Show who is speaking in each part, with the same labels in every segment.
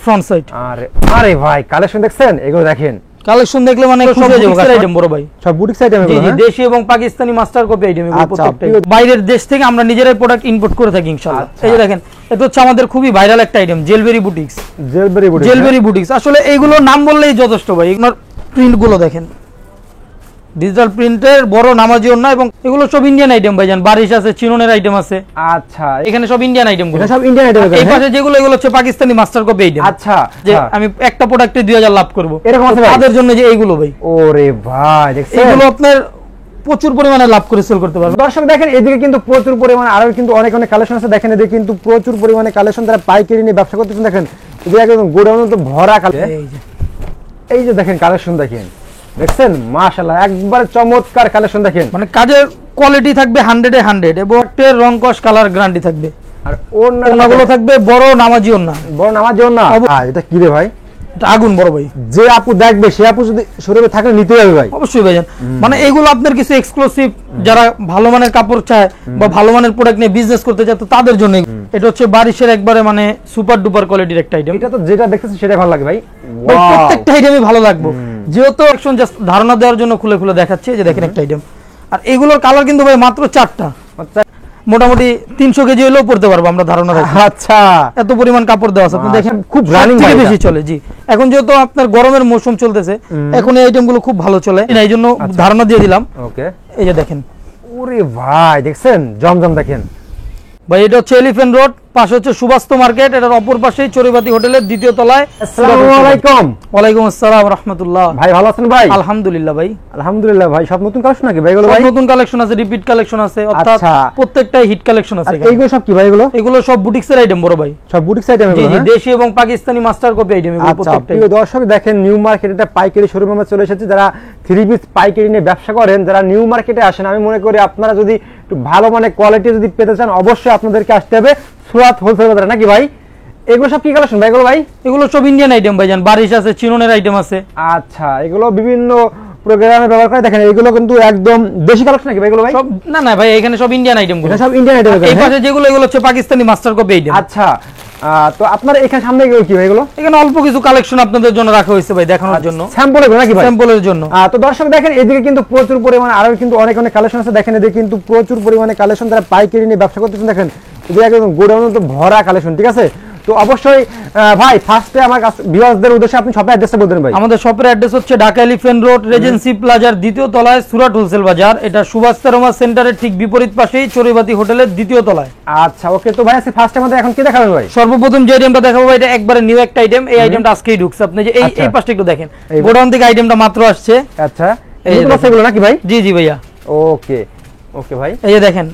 Speaker 1: Front side.
Speaker 2: আরে আরে ভাই কালেকশন দেখছেন, এগুলো দেখেন
Speaker 1: কালেকশন দেখলে মানে খুব আইটেম বড় ভাই,
Speaker 2: সব বুটিক আইটেম এগুলো।
Speaker 1: জি দেশি এবং পাকিস্তানি মাস্টার কপি আইটেম এগুলো প্রত্যেকটাই বাইরের দেশ থেকে আমরা নিজেরাই প্রোডাক্ট ইম্পোর্ট করে থাকি ইনশাআল্লাহ। এই যে দেখেন এটা হচ্ছে আমাদের খুবই ভাইরাল একটা আইটেম, জেলবেরি বুটিক্স। জেলবেরি বুটিক্স আসলে এইগুলোর নাম বললেই যথেষ্ট ভাই। এগুলোর প্রিন্ট গুলো দেখেন, ডিজিটাল প্রিন্টের বড় নামাজি ওন্না, এবং এগুলো সব ইন্ডিয়ান আইটেম ভাইজান। বারিশ আছে, চিনোনের আইটেম আছে।
Speaker 2: আচ্ছা
Speaker 1: এখানে সব ইন্ডিয়ান আইটেম গুলো,
Speaker 2: সব ইন্ডিয়ান আইটেম।
Speaker 1: এই পাশে যেগুলো এগুলো হচ্ছে পাকিস্তানি মাস্টার কপি আইটেম।
Speaker 2: আচ্ছা
Speaker 1: যে আমি একটা প্রোডাক্টে 2000 লাভ করব,
Speaker 2: এরকম আছে
Speaker 1: তাদের জন্য যে এইগুলো ভাই।
Speaker 2: ওরে ভাই দেখছেন,
Speaker 1: এগুলো আপনার প্রচুর পরিমাণে লাভ করে সেল করতে পারবেন।
Speaker 2: দর্শক দেখেন এদিকে কিন্তু প্রচুর পরিমাণে আরো কিন্তু অনেক অনেক কালেকশন আছে। দেখেন এদিকে কিন্তু প্রচুর পরিমাণে কালেকশন, তারা পাইকারি নিয়ে ব্যবসা করতেছেন। দেখেন এদিকে একদম গোডাউন তো ভরা কালেকশন। এই যে দেখেন কালেকশন দেখেন, দেখছেন মাশাআল্লাহ একবার চমৎকার কালেকশন দেখেন।
Speaker 1: মানে কাজের কোয়ালিটি থাকবে 100 এ 100 এবং এর রং কস কালার গ্যারান্টি থাকবে।
Speaker 2: আর
Speaker 1: ওন্নাগুলো থাকবে বড় নামাজি ওন্না।
Speaker 2: বড় নামাজি ওন্না। এটা কি রে ভাই?
Speaker 1: এটা আগুন বড় ভাই।
Speaker 2: যে আপু দেখবে সে আপু যদি শোরুমে থাকে নিতে যাবে ভাই,
Speaker 1: অবশ্যই ভাইজান। মানে এগুলো আপনার কিছু এক্সক্লুসিভ, যারা ভালো মানের কাপড় চায় বা ভালো মানের প্রোডাক্ট নিয়ে বিজনেস করতে চায় তো তাদের জন্য। এটা হচ্ছে বারিশের একবারে মানে সুপার ডুপার কোয়ালিটির একটা আইটেম।
Speaker 2: এটা তো যেটা দেখতেছি সেটা ভালো লাগে ভাই।
Speaker 1: প্রত্যেকটা আইটেমই ভালো লাগবে, যেহেতু একজন জাস্ট ধারণা দেওয়ার জন্য খুলে খুলে দেখাচ্ছে। যে দেখেন একটা আইটেম, আর এগুলোর কালার কিন্তু ভাই মাত্র 4টা। মোটামুটি 300 কেজি হলেও পড়তে পারবো আমরা ধারণা রাখি।
Speaker 2: আচ্ছা
Speaker 1: এত পরিমাণ কাপড় দেওয়া আছে, আপনি দেখেন
Speaker 2: খুব রানিং
Speaker 1: থেকে বেশি চলে। জি এখন যেহেতু আপনার গরমের মৌসুম চলতেছে, এখন এই আইটেমগুলো খুব ভালো চলে, এই জন্য ধারণা দিয়ে দিলাম।
Speaker 2: ওকে
Speaker 1: এই যে দেখেন,
Speaker 2: ওরে ভাই দেখছেন জমজম দেখেন
Speaker 1: ভাই। এটা হচ্ছে এলিফ্যান্ট রোড, পাশে হচ্ছে সুবাস্ত মার্কেট, এটার অপর পাশেই চড়ুইবাতি হোটেলের দ্বিতীয় তলায়।
Speaker 2: আসসালামু আলাইকুম।
Speaker 1: ওয়ালাইকুম আসসালাম ওয়া রাহমাতুল্লাহ।
Speaker 2: ভাই ভালো আছেন ভাই?
Speaker 1: আলহামদুলিল্লাহ ভাই।
Speaker 2: আলহামদুলিল্লাহ ভাই। সব নতুন কালেকশন নাকি ভাই এগুলো? ভাই
Speaker 1: নতুন কালেকশন আছে, রিপিট কালেকশন আছে, অর্থাৎ প্রত্যেকটাই হিট কালেকশন আছে।
Speaker 2: এইগুলো সব কি ভাই? এগুলো
Speaker 1: সব বুটিক্সের আইটেম বড় ভাই,
Speaker 2: সব বুটিক্স আইটেম এগুলো।
Speaker 1: জি দেশি এবং পাকিস্তানি মাস্টার কপি আইটেম এগুলো প্রত্যেকটাই।
Speaker 2: প্রিয় দর্শক দেখেন নিউ মার্কেটে পাইকারি শোরুমে আমরা চলে এসেছি। যারা থ্রি পিস পাইকারি নিয়ে ব্যবসা করেন, যারা নিউ মার্কেটে আসেন, আমি মনে করি আপনারা যদি একটু ভালো মানে কোয়ালিটি যদি পেতে চান অবশ্যই আপনাদেরকে আসতে হবে সুরাত হোলসেল বাজারে, নাকি ভাই? এগুলো সব কি কালেকশন ভাই এগুলো? ভাই
Speaker 1: এগুলো সব ইন্ডিয়ান আইটেম ভাইজান। বারিশ আছে, চিনোনের আইটেম আছে।
Speaker 2: আচ্ছা এগুলো বিভিন্ন প্রোগ্রামে ব্যবহার করে। দেখেন এগুলো কিন্তু একদম দেশি কালেকশন নাকি ভাই এগুলো? ভাই
Speaker 1: সব না না ভাই, এখানে সব ইন্ডিয়ান আইটেম গুলো,
Speaker 2: সব ইন্ডিয়ান আইটেম।
Speaker 1: এই পাশে যেগুলো এগুলো হচ্ছে পাকিস্তানি মাস্টার কপি আইটেম।
Speaker 2: আচ্ছা তো আপনার এখানে সামনে এগুলো কি ভাই এগুলো?
Speaker 1: এখানে অল্প কিছু কালেকশন আপনাদের জন্য রাখা হয়েছে ভাই, দেখানোর জন্য,
Speaker 2: স্যাম্পল এগুলো নাকি ভাই?
Speaker 1: স্যাম্পলের জন্য।
Speaker 2: তো দর্শক দেখেন এদিকে কিন্তু প্রচুর পরিমাণে আরো কিন্তু অনেক অনেক কালেকশন আছে। দেখেন এদিকে কিন্তু প্রচুর পরিমাণে কালেকশন, তারা পাইকারি নিয়ে ব্যবসা করতেছেন। দেখেন এদিকে একদম গোডাউন তো ভরা কালেকশন, ঠিক আছে? তো অবশ্যই ভাই ফার্স্টে আমার ভিউয়ারদের উদ্দেশ্যে আপনি শপের অ্যাড্রেসটা বলতেন ভাই।
Speaker 1: আমাদের শপের অ্যাড্রেস হচ্ছে ঢাকা এলিফ্যান্ট রোড, রেজেন্সি প্লাজার দ্বিতীয় তলায়, সুরাট হোলসেল বাজার। এটা সুভাষ তেরোমা সেন্টারের ঠিক বিপরীত পাশেই চড়ুইবাতি হোটেলের দ্বিতীয় তলায়।
Speaker 2: আচ্ছা ওকে। তো ভাই ফার্স্টে আমাদের এখন কি দেখাবেন ভাই?
Speaker 1: সর্বপ্রথম যে আইটেমটা দেখাবো এটা একবারে নিউ একটা আইটেম। এই আইটেমটা আজকেই ঢুকছে। আপনি যে এই পাশটা একটু দেখেন, গোডাউন থেকে আইটেমটা মাত্র আসছে।
Speaker 2: আচ্ছা এগুলো নাকি ভাই?
Speaker 1: জি জি ভাইয়া।
Speaker 2: ওকে ওকে ভাই।
Speaker 1: এই যে দেখেন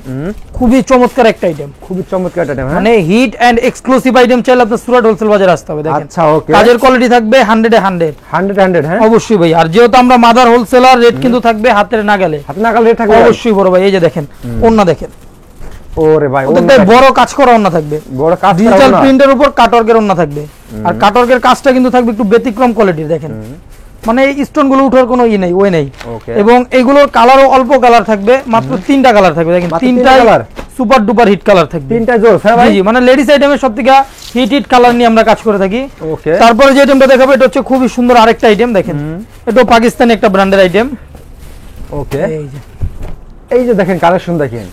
Speaker 1: খুবই চমৎকার একটা আইটেম,
Speaker 2: খুবই চমৎকার একটা আইটেম,
Speaker 1: মানে হিট এন্ড এক্সক্লুসিভ আইটেম চাইলে আপনার সুরাট হোলসেল বাজার আসতে হবে। দেখেন
Speaker 2: আচ্ছা ওকে।
Speaker 1: কাজের কোয়ালিটি থাকবে 100 এ 100
Speaker 2: 100 হ্যাঁ
Speaker 1: অবশ্যই ভাই। আর যেহেতু আমরা মাদার হোলসেলার, রেট কিন্তু থাকবে হাতের নাগালে,
Speaker 2: হাতের নাগালে রেট থাকবে
Speaker 1: অবশ্যই বড় ভাই। এই যে দেখেন ওন্না দেখেন,
Speaker 2: ওরে ভাই
Speaker 1: ওতে বড় কাজ করা ওন্না থাকবে,
Speaker 2: বড় কাজ করা
Speaker 1: ডিজিটাল প্রিন্টের উপর কাটওয়ার্কের ওন্না থাকবে। আর কাটওয়ার্কের কাজটা কিন্তু থাকবে একটু ব্যতিক্রম কোয়ালিটির। দেখেন মানে এই স্টোন গুলো উঠার কোনো ই নাই, ওই নাই। এবং এগুলোর কালারও অল্প কালার থাকবে, মাত্র 3টা কালার থাকবে। দেখেন 3টা colour super duper hit colour থাকবে,
Speaker 2: 3টা জোর। হ্যাঁ ভাই
Speaker 1: জি, মানে লেডিস আইটেমের সবথেকে হিট কালার নিয়ে আমরা কাজ করে থাকি।
Speaker 2: ওকে।
Speaker 1: তারপরে যে আইটেমটা দেখাবো এটা হচ্ছে খুবই সুন্দর আরেকটা আইটেম। দেখেন এটা পাকিস্তানি একটা ব্র্যান্ডের আইটেম।
Speaker 2: ওকে। এই যে দেখেন কালেকশন দেখেন,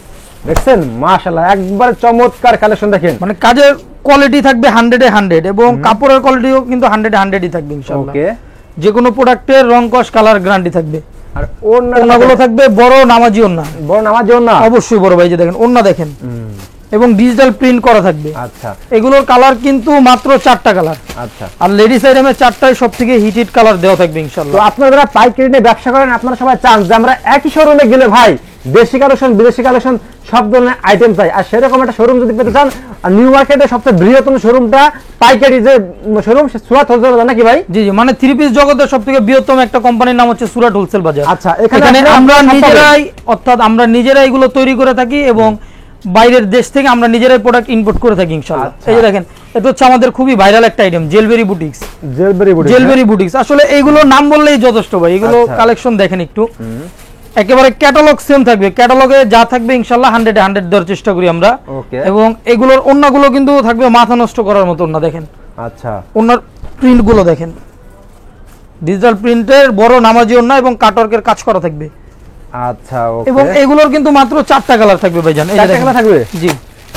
Speaker 2: দেখছেন মাশাআল্লাহ একবার চমৎকার কালেকশন দেখেন।
Speaker 1: মানে কাজের কোয়ালিটি থাকবে 100 এ 100 এবং কাপড়ের কোয়ালিটিও কিন্তু 100 এ 100ই থাকবে ইনশাআল্লাহ।
Speaker 2: ওকে।
Speaker 1: যে কোনো প্রোডাক্টের রং কস কালার গ্যারান্টি থাকবে।
Speaker 2: আর ওন্নাগুলো
Speaker 1: থাকবে বড় নামাজি ওন্না।
Speaker 2: বড় নামাজি ওন্না
Speaker 1: অবশ্যই বড় ভাই। যে দেখেন ওন্না দেখেন, এবং ডিজিটাল প্রিন্ট করা থাকবে।
Speaker 2: আচ্ছা
Speaker 1: এগুলোর কালার কিন্তু মাত্র 4টা কালার।
Speaker 2: আচ্ছা। আর
Speaker 1: লেডিস আইটেমের 4টাই সবথেকে হিট কালার দেওয়া থাকবে ইনশাআল্লাহ।
Speaker 2: তো আপনারা যারা পাইকারি নিয়ে ব্যবসা করেন আপনারা সবাই চান যে আমরা একই শোরুমে গেলে ভাই দেশি কালেকশন বিদেশি কালেকশন সব ধরনের আইটেম চাই। আর সেরকম একটা শোরুম যদি পেতে চান, আর নিউ মার্কেটে সবচেয়ে বৃহত্তম শোরুমটা পাইকারি যে শোরুম সুরাট হোলসেল বাজার, নাকি ভাই?
Speaker 1: জি জি, মানে থ্রি পিস জগতের সবথেকে বৃহত্তম একটা কোম্পানির নাম হচ্ছে সুরাট হোলসেল বাজার।
Speaker 2: আচ্ছা
Speaker 1: এখানে আমরা নিজেরাই, অর্থাৎ আমরা নিজেরাই এগুলো তৈরি করে থাকি এবং বাইরের দেশ থেকে আমরা নিজেরাই প্রোডাক্ট ইম্পোর্ট করে থাকি ইনশাআল্লাহ। এই যে দেখেন এটা হচ্ছে আমাদের খুবই ভাইরাল একটা আইটেম, জেলবেরি বুটিক্স। জেলবেরি বুটিক্স আসলে এইগুলোর নাম বললেই যথেষ্ট ভাই। এগুলো কালেকশন দেখেন একটু, একেবারে ক্যাটালগ সেম থাকবে, ক্যাটালগে যা থাকবে ইনশাআল্লাহ 100 এ 100 দেওয়ার চেষ্টা করি আমরা। এবং এগুলোর ওন্নাগুলো কিন্তু থাকবে মাথা নষ্ট করার মতো ওন্না। দেখেন
Speaker 2: আচ্ছা,
Speaker 1: ওনার প্রিন্ট গুলো দেখেন, ডিজিটাল প্রিন্টের বড় নামাজি ওন্না এবং কাটওয়ার্কের কাজ করা থাকবে।
Speaker 2: আচ্ছা, ওকে।
Speaker 1: এবং এগুলোর কিন্তু মাত্র 4টা কালার থাকবে ভাইজান। এই যে
Speaker 2: 4টা কালার থাকবে?
Speaker 1: জি।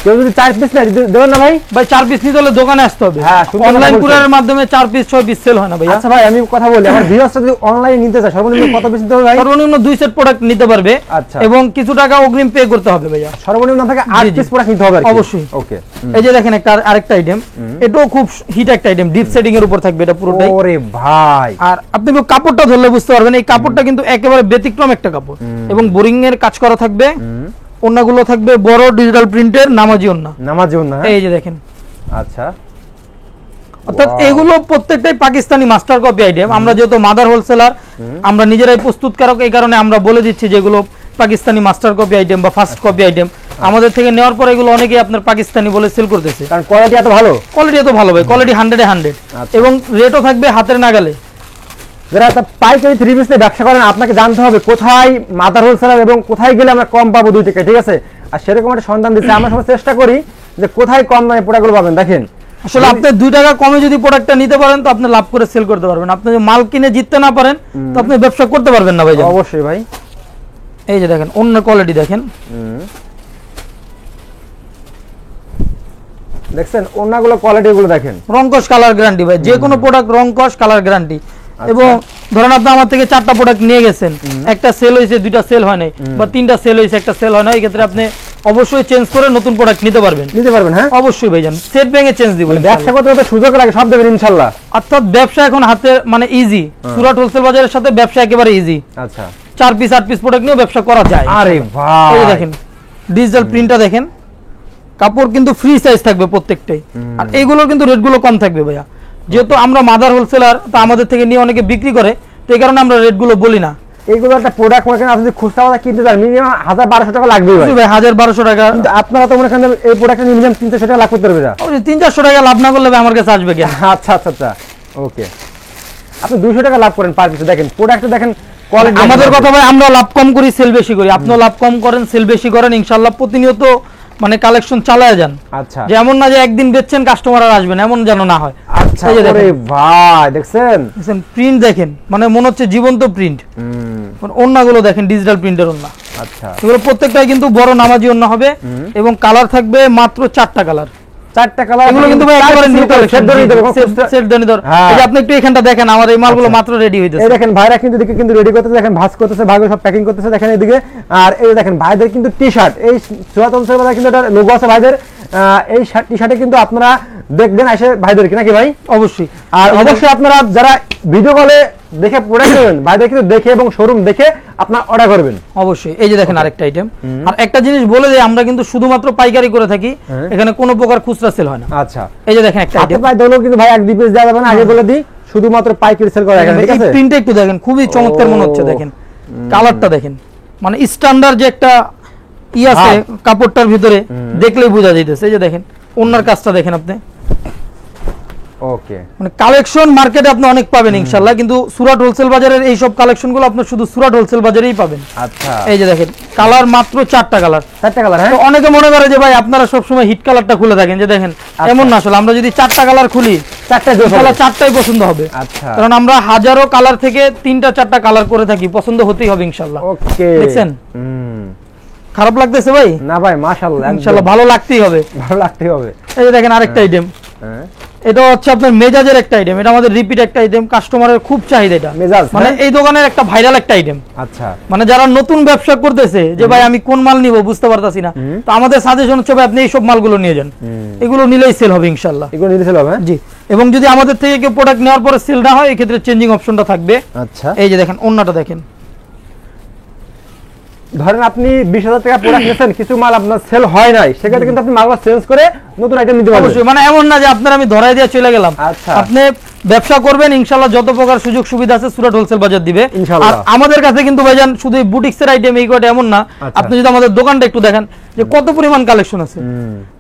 Speaker 2: কেউ যদি 4 পিস নেয় দেবেন না ভাই?
Speaker 1: ভাই 4 পিস নিতে হলে দোকানে আসতে হবে।
Speaker 2: হ্যাঁ,
Speaker 1: অনলাইন কুরিয়ারের মাধ্যমে 4 পিস 6 পিস সেল হয় না ভাই।
Speaker 2: আচ্ছা ভাই, আমি কথা বলি, আমার ভিউয়ার্সরা যদি অনলাইনে নিতে চায় সর্বনিম্ন কত পিস নিতে হবে ভাই?
Speaker 1: সর্বনিম্ন 2 সেট প্রোডাক্ট নিতে পারবে।
Speaker 2: আচ্ছা।
Speaker 1: এবং কিছু টাকা অগ্রিম পে করতে হবে ভাইয়া।
Speaker 2: সর্বনিম্ন থেকে 8 পিস প্রোডাক্ট নিতে হবে আর কি?
Speaker 1: অবশ্যই।
Speaker 2: ওকে।
Speaker 1: এই যে দেখেন একটা আরেকটা আইটেম, এটাও খুব হিট একটা আইটেম, ডিপ সেটিং এর উপর থাকবে এটা পুরোটাই।
Speaker 2: ওরে ভাই,
Speaker 1: আর আপনি একটু কাপড়টা ধরলে বুঝতে পারবেন, এই কাপড়টা কিন্তু একেবারে ব্যতিক্রম একটা কাপড় এবং বোরিং এর কাজ করা থাকবে। ওন্নাগুলো থাকবে বড় ডিজিটাল প্রিন্টের নামাজি ওন্না।
Speaker 2: নামাজি ওন্না,
Speaker 1: এই যে দেখেন।
Speaker 2: আচ্ছা,
Speaker 1: অর্থাৎ এগুলো প্রত্যেকটাই পাকিস্তানি মাস্টার কপি আইটেম। আমরা যেহেতু মাদার হোলসেলার, আমরা নিজেরাই প্রস্তুতকারক, এই কারণে আমরা বলে দিচ্ছি যেগুলো পাকিস্তানি মাস্টার কপি আইটেম বা ফার্স্ট কপি আইটেম। আমাদের থেকে নেওয়ার পর এগুলো অনেকেই আপনার পাকিস্তানি বলে সেল করতেছে,
Speaker 2: কারণ কোয়ালিটি এত ভালো।
Speaker 1: কোয়ালিটি এত ভালো ভাই, কোয়ালিটি 100 এ 100 এবং রেটও থাকবে হাতের নাগালে।
Speaker 2: যারা পাইকারি 3 পিস নিয়ে ব্যবসা করেন, আপনাকে জানতে হবে কোথায় মাদার হোলসেলার এবং কোথায় গেলে আমরা কম পাবো 2 টাকা, ঠিক আছে? আর সেরকম একটা সন্ধান দিচ্ছে, আমরা সবাই চেষ্টা করি যে কোথায় কম দামে প্রোডাক্টগুলো পাবেন। দেখেন,
Speaker 1: আসলে আপনি 2 টাকা কমে যদি প্রোডাক্টটা নিতে পারেন তো আপনি লাভ করে সেল করতে পারবেন। আপনি যদি মাল কিনে জিততে না পারেন তো আপনি ব্যবসা করতে পারবেন না ভাই।
Speaker 2: অবশ্যই ভাই।
Speaker 1: এই যে দেখেন অন্য কোয়ালিটি দেখেন,
Speaker 2: দেখছেন ওন্নাগুলো, কোয়ালিটি গুলো দেখেন,
Speaker 1: রংকশ কালার গ্যারান্টি ভাই, যে কোনো প্রোডাক্ট রংকশ কালার গ্যারান্টি। এবং ধরেন আপনি আমার থেকে 4টা প্রোডাক্ট নিয়ে গেছেন, একটা সেল হয়েছে, 2টা সেল হয় নাই, বা 3টা সেল হয়েছে, একটা সেল হয় না, এই ক্ষেত্রে আপনি অবশ্যই চেঞ্জ করে নতুন প্রোডাক্ট নিতে পারবেন।
Speaker 2: হ্যাঁ
Speaker 1: অবশ্যই ভাইজান, সেট ভেঙে চেঞ্জ দিব।
Speaker 2: ব্যবসা করতে হতে সুযোগ লাগে, সব দেবেন ইনশাআল্লাহ।
Speaker 1: অর্থাৎ ব্যবসা এখন হাতে মানে ইজি, সুরাট হোলসেল বাজারের সাথে ব্যবসা একেবারে ইজি।
Speaker 2: আচ্ছা,
Speaker 1: 4 পিস 8 পিস প্রোডাক্ট নিয়ে ব্যবসা করা যায়।
Speaker 2: আরে ভাই,
Speaker 1: এই দেখেন ডিজিটাল প্রিন্টটা দেখেন, কাপড় কিন্তু ফ্রি সাইজ থাকবে প্রত্যেকটাই। আর এইগুলোর কিন্তু রেটগুলো কম থাকবে ভাইয়া, যেহেতু আমরা মাদার হোলসেলার, তো আমাদের থেকে নিয়ে অনেকে বিক্রি করে, তো এই কারণে আমরা রেটগুলো বলি না।
Speaker 2: এইগুলো একটা প্রোডাক্ট মনে করেন আপনি যদি খুচরা বাজারে কিনতে যান মিনিমাম 1000-1200 টাকা লাগবে ভাই।
Speaker 1: 1000-1200 টাকা,
Speaker 2: কিন্তু আপনারা তো মনে করেন এই প্রোডাক্টে মিনিমাম 300 টাকা লাভ করতে পারবে না।
Speaker 1: ওই 300-400 টাকা লাভ না করলে ভাই আমার কাছে আসবে কেন?
Speaker 2: আচ্ছা আচ্ছা আচ্ছা, ওকে। আপনি 200 টাকা লাভ করেন পার পিস। দেখেন প্রোডাক্ট দেখেন, কোয়ালিটি।
Speaker 1: আমাদের কথা ভাই, আমরা লাভ কম করি, সেল বেশি করি। আপনিও লাভ কম করেন, সেল বেশি করেন, ইনশাআল্লাহ প্রতিনিয়ত মানে কালেকশন চালায় যান।
Speaker 2: আচ্ছা,
Speaker 1: যেমন না যে একদিন বেচছেন কাস্টমার আর আসবে না, এমন যেন না হয়।
Speaker 2: আচ্ছা, আরে ভাই দেখছেন,
Speaker 1: প্রিন্ট দেখেন, মানে মনে হচ্ছে জীবন্ত প্রিন্ট। ওন্নাগুলো দেখেন, ডিজিটাল প্রিন্টের ওন্না।
Speaker 2: আচ্ছা,
Speaker 1: এগুলো প্রত্যেকটাই কিন্তু বড় নামাজি ওন্না হবে এবং কালার থাকবে মাত্র 4টা কালার।
Speaker 2: 4টা কালার।
Speaker 1: এগুলো কিন্তু ভাই একেবারে নিউ কালেকশন, সেট ধরে ধর। এই যে আপনি একটু এখানটা দেখেন, আমার এই মালগুলো মাত্র রেডি হইতেছে।
Speaker 2: এই দেখেন ভাইরা কিন্তু এদিকে কিন্তু রেডি করতেছে, দেখেন ভাঁজ করতেছে, ভাগে সব প্যাকিং করতেছে, দেখেন এদিকে। আর এই দেখেন ভাইদের কিন্তু টি-শার্ট, এই সুরাত হোলসেল বাজারে কিন্তু এটা লোগো আছে ভাইদের। এই টি-শার্টে কিন্তু আপনারা দেখবেন এসে ভাইদের কি নাকি ভাই?
Speaker 1: অবশ্যই।
Speaker 2: আর অবশ্যই আপনারা যারা ভিডিও কলে দেখে প্রোডাক্ট নেবেন, ভাইদের কিন্তু দেখে এবং শোরুম দেখে আপনারা অর্ডার করবেন
Speaker 1: অবশ্যই। এই যে দেখেন আরেকটা আইটেম। আর একটা জিনিস বলে দেই, আমরা কিন্তু শুধুমাত্র পাইকারি করে থাকি, এখানে কোনো প্রকার খুচরা সেল হয় না।
Speaker 2: আচ্ছা,
Speaker 1: এই যে দেখেন একটা আইটেম,
Speaker 2: প্রায় দলও কিন্তু ভাই 1-2 পিস দেওয়া যাবে না, আগে বলে দিই, শুধুমাত্র পাইকারি সেল করা এখানে, ঠিক আছে?
Speaker 1: এই প্রিন্টটা একটু দেখেন, খুবই চমৎকার মনে হচ্ছে। দেখেন কালারটা দেখেন, মানে স্ট্যান্ডার্ড যে একটা ই আছে কাপড়টার ভিতরে, দেখলেই বোঝা যাইতেছে। এই যে দেখেন ওন্নার কাজটা দেখেন আপনি।
Speaker 2: ওকে,
Speaker 1: মানে কালেকশন মার্কেটে আপনি অনেক পাবেন ইনশাআল্লাহ, কিন্তু সুরাট হোলসেল বাজারের এই সব কালেকশনগুলো আপনি শুধু সুরাট হোলসেল বাজারেই পাবেন।
Speaker 2: আচ্ছা,
Speaker 1: এই যে দেখেন কালার মাত্র 4টা কালার।
Speaker 2: 4টা কালার, হ্যাঁ।
Speaker 1: তো অনেকে মনে করে যে ভাই আপনারা সব সময় হিট কালারটা খুলে থাকেন, যে দেখেন এমন না, আসলে আমরা যদি 4টা কালার খুলি, 4টাই পছন্দ হবে।
Speaker 2: আচ্ছা,
Speaker 1: কারণ আমরা হাজারো কালার থেকে 3টা-4টা কালার করে থাকি, পছন্দ হতেই হবে ইনশাআল্লাহ।
Speaker 2: ওকে,
Speaker 1: দেখছেন খারাপ লাগতেছে ভাই?
Speaker 2: না ভাই, মাশাআল্লাহ,
Speaker 1: ইনশাআল্লাহ ভালো লাগতেই হবে,
Speaker 2: ভালো লাগতেই হবে।
Speaker 1: এই যে দেখেন আরেকটা আইটেম,
Speaker 2: হ্যাঁ,
Speaker 1: এটা হচ্ছে আপনার মেজাজের একটা আইটেম। এটা আমাদের রিপিট একটা আইটেম, কাস্টমারের খুব চাহিদা এটা।
Speaker 2: মেজাজ
Speaker 1: মানে এই দোকানের একটা ভাইরাল একটা আইটেম।
Speaker 2: আচ্ছা,
Speaker 1: মানে যারা নতুন ব্যবসা করতেছে, যে ভাই আমি কোন মাল নিব বুঝতে পারতাছি না, তো আমাদের সাজেশন হচ্ছে ভাই আপনি এই সব মালগুলো নিয়ে যান, এগুলো নিলেই সেল হবে ইনশাআল্লাহ।
Speaker 2: এগুলো নিতে সেল হবে,
Speaker 1: জি। এবং যদি আমাদের থেকে কেউ প্রোডাক্ট নেওয়ার পরে সেল না হয়, এই ক্ষেত্রে চেঞ্জিং অপশনটা থাকবে।
Speaker 2: আচ্ছা,
Speaker 1: এই যে দেখেন ওন্নাটা দেখেন,
Speaker 2: ধরেন আপনি 20,000 টাকা প্রোডাক্ট নিয়েছেন, কিছু মাল আপনার সেল হয় নাই, সেক্ষেত্রে কিন্তু আপনি মালগুলো চেঞ্জ করে নতুন আইটেম নিতে পারবেন।
Speaker 1: অবশ্যই, মানে এমন না যে আপনার আমি ধরাই দিয়ে চলে গেলাম।
Speaker 2: আচ্ছা,
Speaker 1: আপনি ব্যবসা করবেন ইনশাআল্লাহ, যত প্রকার সুযোগ সুবিধা আছে সুরাট হোলসেল বাজার দিবে
Speaker 2: ইনশাআল্লাহ।
Speaker 1: আর আমাদের কাছে কিন্তু ভাইজান শুধু বুটিক্সের আইটেম এই কয়টা এমন না, আপনি যদি আমাদের দোকানটা একটু দেখেন যে কত পরিমাণ কালেকশন আছে,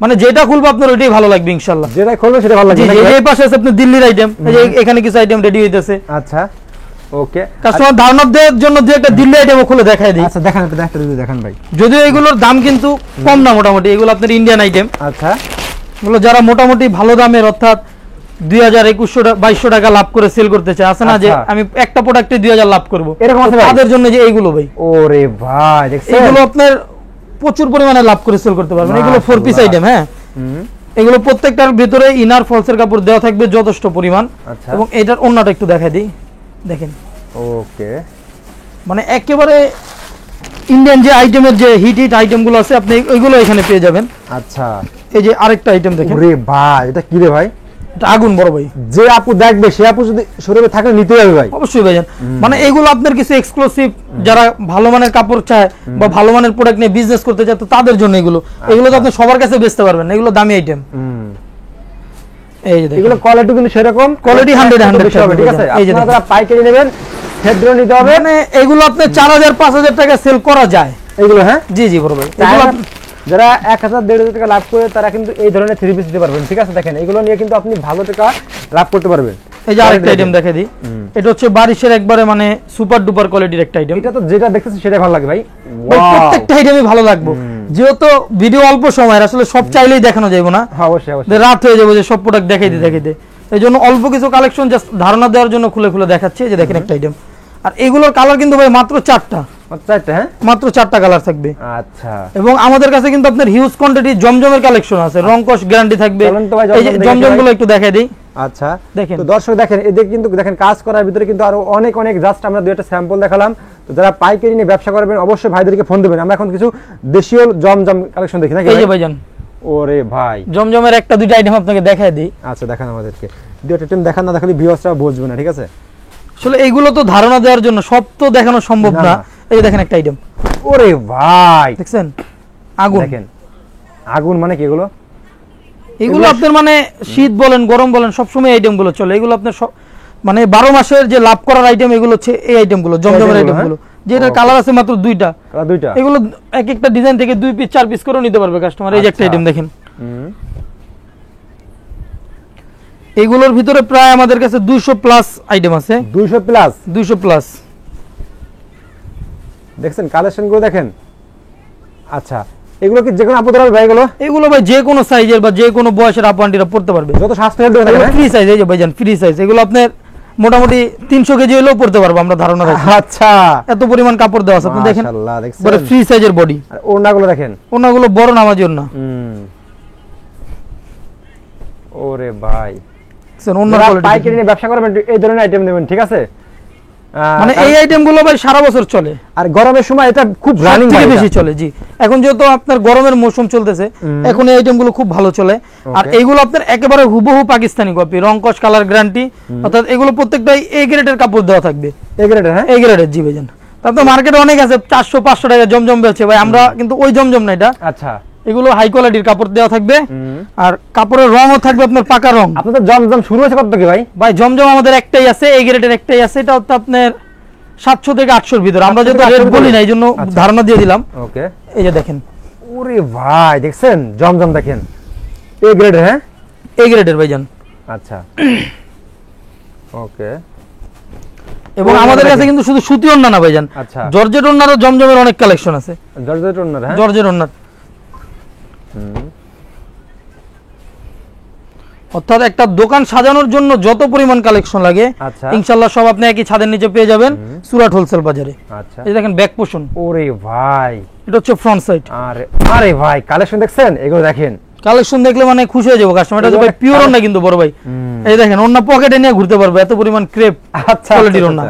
Speaker 1: মানে যেটা খুলবো আপনার ওইটাই ভালো লাগবে ইনশাআল্লাহ।
Speaker 2: যেটা খুলবে সেটা ভালো লাগবে।
Speaker 1: এই পাশে আছে আপনি দিল্লির আইটেম, এই যে এখানে কিছু আইটেম রেডি হইতেছে।
Speaker 2: আচ্ছা, ওকে,
Speaker 1: কাস্টমার ধারণা দেওয়ার জন্য দুই একটা দিল্লি আইটেমও খুলে দেখাই দিই।
Speaker 2: আচ্ছা, দেখেন, একটা দেখেন ভাই,
Speaker 1: যদিও এগুলোর দাম কিন্তু কম না, মোটামুটি এগুলো আপনার ইন্ডিয়ান আইটেম।
Speaker 2: আচ্ছা,
Speaker 1: এগুলো যারা মোটামুটি ভালো দামের, অর্থাৎ 2200 টাকা লাভ করে সেল করতে চায়, আছে না যে আমি একটা প্রোডাক্টে 2000 লাভ করব,
Speaker 2: এরকম আছে
Speaker 1: তাদের জন্য যে এইগুলো ভাই।
Speaker 2: ওরে ভাই দেখছেন,
Speaker 1: এগুলো আপনার প্রচুর পরিমাণে লাভ করে সেল করতে পারবেন। এগুলো 4 পিস আইটেম। হ্যাঁ, এগুলো প্রত্যেকটার ভিতরে ইনার ফলসের কাপড় দেওয়া থাকবে যথেষ্ট পরিমাণ। এবং এটার ওন্নাটা একটু দেখাই দিই, দেখেন।
Speaker 2: ওকে,
Speaker 1: মানে একেবারে ইন্ডিয়ান যে আইটেমের যে হিট আইটেমগুলো আছে আপনি ওইগুলো এখানে পেয়ে যাবেন।
Speaker 2: আচ্ছা,
Speaker 1: এই যে আরেকটা আইটেম দেখেন।
Speaker 2: ওরে ভাই এটা কি রে ভাই?
Speaker 1: এটা আগুন বড় ভাই।
Speaker 2: যে আপু দেখবে সে আপু যদি শোরুমে থাকে নিতে হবে ভাই,
Speaker 1: অবশ্যই ভাইজান। মানে এগুলো আপনার কিছু এক্সক্লুসিভ, যারা ভালো মানের কাপড় চায় বা ভালো মানের প্রোডাক্ট নিয়ে বিজনেস করতে চায় তো তাদের জন্য এগুলো। এগুলো তো আপনি সবার কাছে বেচতে পারবেন না, এগুলো দামি আইটেম। এই যে দেখেন,
Speaker 2: এগুলো কোয়ালিটি কিন্তু সেরকম,
Speaker 1: কোয়ালিটি 100
Speaker 2: হবে, ঠিক আছে? আপনারা পাইকারি নেবেন, হেড্র নিতে হবে।
Speaker 1: মানে এগুলো আপনি 4000 5000 টাকা সেল করা যায়
Speaker 2: এগুলো। হ্যাঁ,
Speaker 1: জি জি বড় ভাই।
Speaker 2: এগুলো যারা 1000-1500 টাকা লাভ করে তারা কিন্তু এই ধরনের 3 পিস দিতে পারবেন, ঠিক আছে? দেখেন এগুলো নিয়ে কিন্তু আপনি ভালো টাকা লাভ করতে পারবেন।
Speaker 1: এই যে আরেকটা আইটেম দেখাই দিই, এটা হচ্ছে বারিশের একবারে মানে সুপার ডুপার কোয়ালিটির একটা আইটেম।
Speaker 2: এটা তো যেটা দেখতেছি সেটাই ভালো লাগে ভাই,
Speaker 1: প্রত্যেকটা আইটেমই ভালো লাগবে। যেহেতু ভিডিও অল্প সময়ের, আসলে সব চাইলেই দেখানো যাবে না,
Speaker 2: অবশ্যই অবশ্যই
Speaker 1: রাত হয়ে যাবে যে সব প্রোডাক্ট দেখাইতে। এই জন্য অল্প কিছু কালেকশন জাস্ট ধারণা দেওয়ার জন্য খুলে খুলে দেখাচ্ছি। যে দেখেন একটা আইটেম, আর এগুলোর কালার কিন্তু ভাই মাত্র 4টা।
Speaker 2: হ্যাঁ,
Speaker 1: মাত্র 4টা কালার থাকবে।
Speaker 2: আচ্ছা,
Speaker 1: এবং আমাদের কাছে কিন্তু আপনার হিউজ কোয়ান্টিটি জমজমের কালেকশন আছে, রং কস গ্যারান্টি থাকবে। এই যে জমজমগুলো একটু দেখাই দেই।
Speaker 2: আচ্ছা,
Speaker 1: দেখেন
Speaker 2: তো দর্শক দেখেন, এদিকে কিন্তু দেখেন কাজ করার ভিতরে কিন্তু আরো অনেক অনেক, জাস্ট আমরা দুইটা স্যাম্পল দেখালাম। তো যারা পাইকারি নিয়ে ব্যবসা করবেন অবশ্যই ভাইদেরকে ফোন দিবেন। আমরা এখন কিছু দেশীয় জমজম কালেকশন দেখি নাকি?
Speaker 1: এই যে ভাইজান,
Speaker 2: ওরে ভাই
Speaker 1: জমজমের একটা দুইটা আইটেম আপনাকে দেখাই দিই।
Speaker 2: আচ্ছা, দেখান আমাদেরকে দুইটা আইটেম দেখান, না দেখালে ভিউয়ার্সরা বুঝবে না, ঠিক আছে?
Speaker 1: আসলে এইগুলো তো ধারণা দেওয়ার জন্য, সব তো দেখানো সম্ভব না। এই যে দেখেন একটা আইটেম,
Speaker 2: ওরে ভাই
Speaker 1: দেখছেন আগুন।
Speaker 2: দেখেন আগুন মানে কি এগুলো?
Speaker 1: এগুলো আপনার মানে শীত বলেন গরম বলেন সবসময় আইটেম গুলো চলে। এগুলো আপনার মানে 12 মাসের যে লাভ করার আইটেম এগুলো হচ্ছে এই আইটেম গুলো, জমজমের আইটেম গুলো। যেটা কালার আছে মাত্র দুইটা। এগুলো এক একটা ডিজাইন থেকে 2 পিস 4 পিস করে নিতে পারবে কাস্টমার। এই যে একটা আইটেম দেখেন, এগুলোর ভিতরে প্রায় আমাদের কাছে 200 প্লাস আইটেম আছে। 200 প্লাস
Speaker 2: দেখছেন কালেকশন গুলো দেখেন। আচ্ছা, এগুলো কি যে কোনো আপু ধরবে ভাই?
Speaker 1: এগুলো ভাই যে কোনো সাইজের বা যে কোনো বয়সের আপু আন্টিরা পড়তে পারবে,
Speaker 2: যত সাশ্রয়ের দেবেন।
Speaker 1: ফ্রি সাইজ, এই যে ভাইজান ফ্রি সাইজ। এগুলো আপনার মোটামুটি 300 কেজি হলেও পড়তে পারবো আমরা, ধারণা রাখি।
Speaker 2: আচ্ছা,
Speaker 1: এত পরিমাণ কাপড় দেওয়া আছে আপনি দেখেন।
Speaker 2: মাশাআল্লাহ, দেখছেন
Speaker 1: বড় ফ্রি সাইজের বডি।
Speaker 2: আর ওড়নাগুলো দেখেন,
Speaker 1: ওড়নাগুলো বড় নামাজের না।
Speaker 2: ওরে ভাই,
Speaker 1: দেখছেন ওড়নার কোয়ালিটি।
Speaker 2: পাইকারি নিয়ে ব্যবসা করবেন এই ধরনের আইটেম নেবেন, ঠিক আছে?
Speaker 1: মানে এই আইটেম গুলো ভাই সারা বছর চলে,
Speaker 2: আর গরমের সময় এটা খুব রানিং
Speaker 1: বেশি চলে। জি, এখন যেহেতু আপনার গরমের মৌসুম চলতেছে, এখন এই আইটেম গুলো খুব ভালো চলে। আর এইগুলো আপনার একেবারে হুবহু পাকিস্তানি কপি, রং কস কালার গ্যারান্টি। অর্থাৎ এগুলো প্রত্যেকটাই এ গ্রেডের কাপড় দেওয়া থাকবে।
Speaker 2: এ গ্রেডের? হ্যাঁ,
Speaker 1: এ গ্রেডের। জি ভাইজান, তারপর মার্কেটে অনেক আছে 400-500 টাকা জমজম বেচে ভাই, আমরা কিন্তু ওই জমজম না এটা।
Speaker 2: আচ্ছা,
Speaker 1: এগুলো হাই কোয়ালিটির কাপড় দেওয়া থাকবে, আর কাপড়ের রংও থাকবে আপনার পাকা রং।
Speaker 2: আপনাদের জমজম শুরু হয়েছে কত থেকে ভাই?
Speaker 1: ভাই জমজম আমাদের একটাই আছে, এই গ্রেডের একটাই আছে। এটা হচ্ছে আপনার 700 থেকে 800 ভিতর। আমরা যেহেতু রেট বলি না এই জন্য ধারণা দিয়ে দিলাম।
Speaker 2: ওকে,
Speaker 1: এই যে দেখেন,
Speaker 2: ওরে ভাই দেখছেন জমজম দেখেন, এ গ্রেডের? হ্যাঁ,
Speaker 1: এই গ্রেডের ভাইজান।
Speaker 2: আচ্ছা, ওকে।
Speaker 1: এবং আমাদের কাছে কিন্তু শুধু সুতি ওড়না না ভাইজান,
Speaker 2: আচ্ছা,
Speaker 1: জর্জেট ওড়নারও জমজমের অনেক কালেকশন আছে।
Speaker 2: জর্জেট ওড়নার? হ্যাঁ,
Speaker 1: জর্জেট ওড়নার। অর্থাৎ একটা দোকান সাজানোর জন্য যত পরিমাণ কালেকশন লাগে ইনশাআল্লাহ সব আপনি একই ছাদের নিচে পেয়ে যাবেন সুরাট হোলসেল বাজারে।
Speaker 2: আচ্ছা,
Speaker 1: এই দেখেন ব্যাক পোর্শন।
Speaker 2: ওরে ভাই,
Speaker 1: এটা হচ্ছে ফ্রন্ট সাইড।
Speaker 2: আরে ভাই কালেকশন দেখছেন? এগুলো দেখেন,
Speaker 1: কালেকশন দেখলে মানে খুশি হয়ে যাবো কাস্টমার। এটা ভাই পিওর ওড়না কিন্তু বড় ভাই। এই দেখেন ওড়না পকেটে নিয়ে ঘুরতে পারবে, এত পরিমাণ ক্রেপ কোয়ালিটির ওড়না।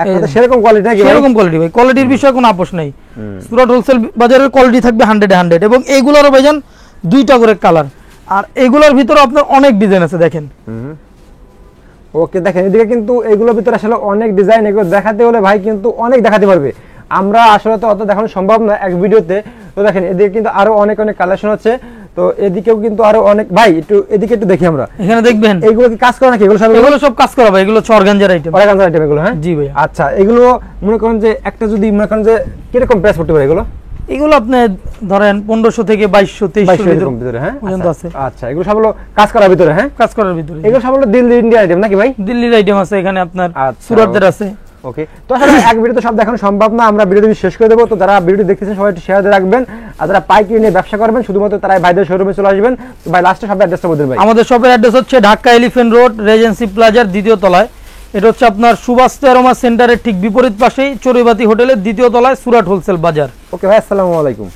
Speaker 2: একটা সেরকম কোয়ালিটি নাকি?
Speaker 1: সেরকম কোয়ালিটি ভাই, কোয়ালিটির বিষয়ে কোনো আপোষ নাই। সুরাট হোলসেল বাজারের কোয়ালিটি থাকবে 100 এবং এইগুলোরও ভাইজান 2টা করে কালার। আর এগুলোর ভিতরে আপনার অনেক ডিজাইন আছে দেখেন।
Speaker 2: ওকে, দেখেন এদিকে কিন্তু এগুলোর ভিতরে আসলে অনেক ডিজাইন, এগুলো দেখাতে হলে ভাই কিন্তু অনেক দেখাতে পারবে। আমরা আসলে তো অত দেখানো সম্ভব না এক ভিডিওতে। তো দেখেন এদিকে কিন্তু আরো অনেক অনেক কালেকশন আছে। তো এদিকেও কিন্তু আরো অনেক, ভাই একটু এদিকে একটু দেখি আমরা।
Speaker 1: এখানে দেখবেন
Speaker 2: এগুলো কি কাজ করা নাকি?
Speaker 1: এগুলো সব কাজ করা ভাই, এগুলো অর্গানজার আইটেম।
Speaker 2: অর্গানজার আইটেম এগুলো? হ্যাঁ
Speaker 1: জি ভাই।
Speaker 2: আচ্ছা, এগুলো মনে করেন যে একটা যদি মনে করেন যে কিরকম প্রাইস পড়তে পারে এগুলো?
Speaker 1: এগুলো আপনি ধরেন 1500 থেকে 2200-2300
Speaker 2: এর ভিতরে। হ্যাঁ
Speaker 1: পর্যন্ত আছে।
Speaker 2: আচ্ছা, এগুলো সব হলো কাজ করার ভিতরে? হ্যাঁ,
Speaker 1: কাজ করার ভিতরে।
Speaker 2: এগুলো সব হলো দিল্লি ইন্ডিয়া আইটেম নাকি ভাই?
Speaker 1: দিল্লির আইটেম আছে এখানে আপনার, সুরাতের আছে।
Speaker 2: ওকে, তো আসলে এক ভিডিওতে সব দেখানো সম্ভব না, আমরা ভিডিওটি শেষ করে দেবো। তো যারা ভিডিওটি দেখতেছেন সবাই একটু শেয়ার দিয়ে রাখবেন, আর যারা পাইকারি নিয়ে ব্যবসা করবেন শুধুমাত্র তারাই ভাইদের শোরুমে চলে আসবেন। তো ভাই লাস্টে সব অ্যাড্রেসটা বলবেন ভাই।
Speaker 1: আমাদের শপের অ্যাড্রেস হচ্ছে ঢাকা এলিফ্যান্ট রোড, রেজেন্সি প্লাজার 2য় তলায়। এটা হচ্ছে আপনার সুভাষ অ্যারোমা সেন্টারের ঠিক বিপরীত পাশেই চড়ুইবাতি হোটেলের 2য় তলায়, সুরাট হোলসেল বাজার।
Speaker 2: ওকে ভাই, আসসালামু আলাইকুম।